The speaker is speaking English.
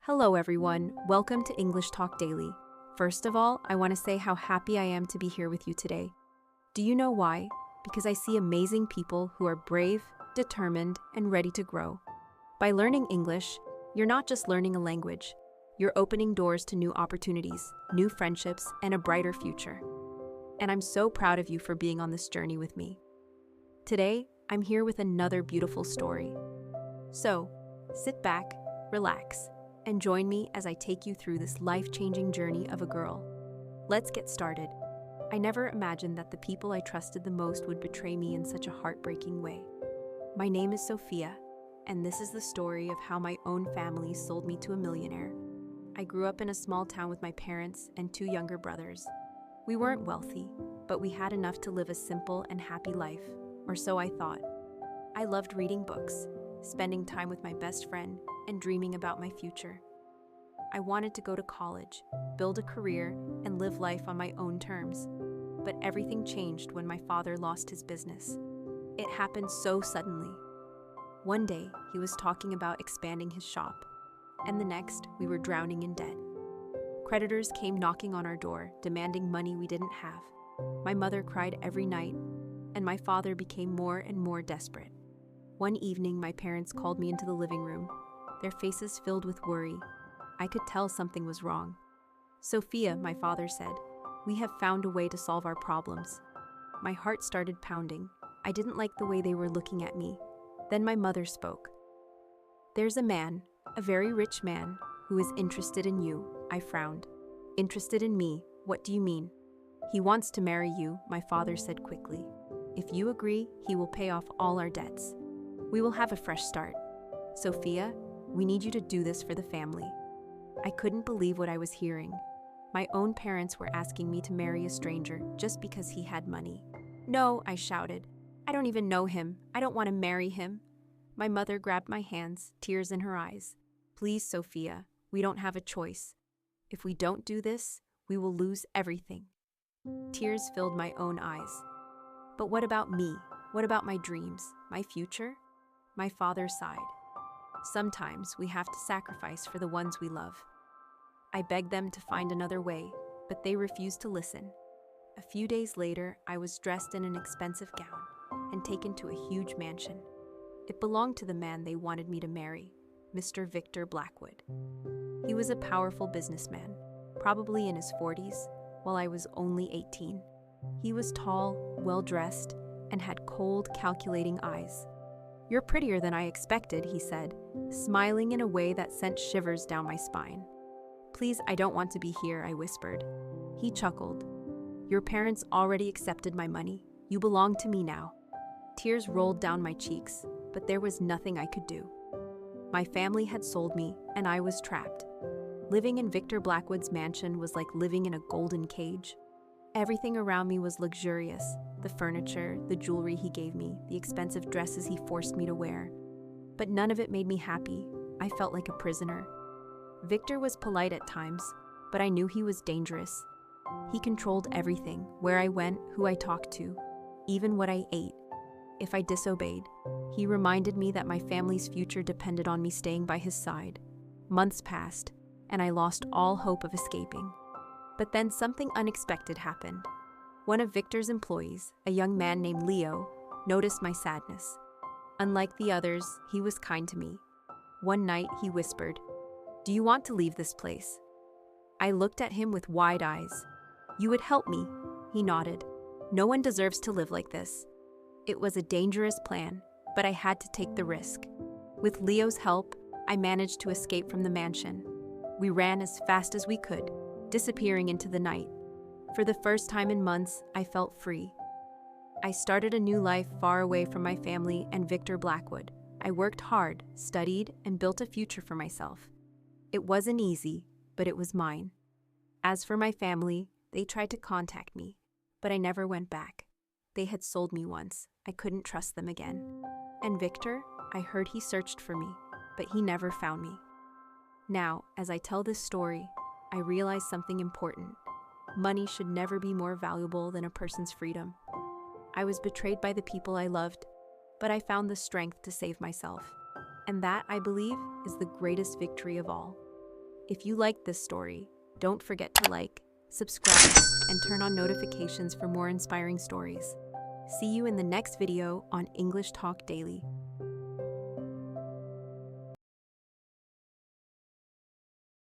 Hello everyone, welcome to English Talk Daily. First of all, I want to say how happy I am to be here with you today. Do you know why? Because I see amazing people who are brave, determined, and ready to grow. By learning English, you're not just learning a language, you're opening doors to new opportunities, new friendships, and a brighter future. And I'm so proud of you for being on this journey with me. Today, I'm here with another beautiful story. So, sit back, relax, and join me as I take you through this life-changing journey of a girl. Let's get started. I never imagined that the people I trusted the most would betray me in such a heartbreaking way. My name is Sophia, and this is the story of how my own family sold me to a millionaire. I grew up in a small town with my parents and two younger brothers. We weren't wealthy, but we had enough to live a simple and happy life, or so I thought. I loved reading books, spending time with my best friend, and dreaming about my future. I wanted to go to college, build a career, and live life on my own terms. But everything changed when my father lost his business. It happened so suddenly. One day, he was talking about expanding his shop, and the next, we were drowning in debt. Creditors came knocking on our door, demanding money we didn't have. My mother cried every night, and my father became more and more desperate. One evening, my parents called me into the living room, their faces filled with worry. I could tell something was wrong. "Sophia," my father said, "we have found a way to solve our problems." My heart started pounding. I didn't like the way they were looking at me. Then my mother spoke. "There's a man, a very rich man, who is interested in you." I frowned. "Interested in me? What do you mean?" "He wants to marry you," my father said quickly. "If you agree, he will pay off all our debts. We will have a fresh start. Sophia, we need you to do this for the family." I couldn't believe what I was hearing. My own parents were asking me to marry a stranger just because he had money. "No," I shouted. "I don't even know him. I don't want to marry him." My mother grabbed my hands, tears in her eyes. "Please, Sophia, we don't have a choice. If we don't do this, we will lose everything." Tears filled my own eyes. "But what about me? What about my dreams, my future?" My father sighed. "Sometimes we have to sacrifice for the ones we love." I begged them to find another way, but they refused to listen. A few days later, I was dressed in an expensive gown and taken to a huge mansion. It belonged to the man they wanted me to marry, Mr. Victor Blackwood. He was a powerful businessman, probably in his 40s, while I was only 18. He was tall, well-dressed, and had cold, calculating eyes. "You're prettier than I expected," he said, smiling in a way that sent shivers down my spine. "Please, I don't want to be here," I whispered. He chuckled. "Your parents already accepted my money. You belong to me now." Tears rolled down my cheeks, but there was nothing I could do. My family had sold me, and I was trapped. Living in Victor Blackwood's mansion was like living in a golden cage. Everything around me was luxurious: the furniture, the jewelry he gave me, the expensive dresses he forced me to wear. But none of it made me happy. I felt like a prisoner. Victor was polite at times, but I knew he was dangerous. He controlled everything: where I went, who I talked to, even what I ate. If I disobeyed, he reminded me that my family's future depended on me staying by his side. Months passed, and I lost all hope of escaping. But then something unexpected happened. One of Victor's employees, a young man named Leo, noticed my sadness. Unlike the others, he was kind to me. One night, he whispered, "Do you want to leave this place?" I looked at him with wide eyes. "You would help me," he nodded. "No one deserves to live like this." It was a dangerous plan, but I had to take the risk. With Leo's help, I managed to escape from the mansion. We ran as fast as we could, disappearing into the night. For the first time in months, I felt free. I started a new life far away from my family and Victor Blackwood. I worked hard, studied, and built a future for myself. It wasn't easy, but it was mine. As for my family, they tried to contact me, but I never went back. They had sold me once. I couldn't trust them again. And Victor, I heard he searched for me, but he never found me. Now, as I tell this story, I realize something important. Money should never be more valuable than a person's freedom. I was betrayed by the people I loved, but I found the strength to save myself. And that, I believe, is the greatest victory of all. If you liked this story, don't forget to like, subscribe, and turn on notifications for more inspiring stories. See you in the next video on English Talk Daily.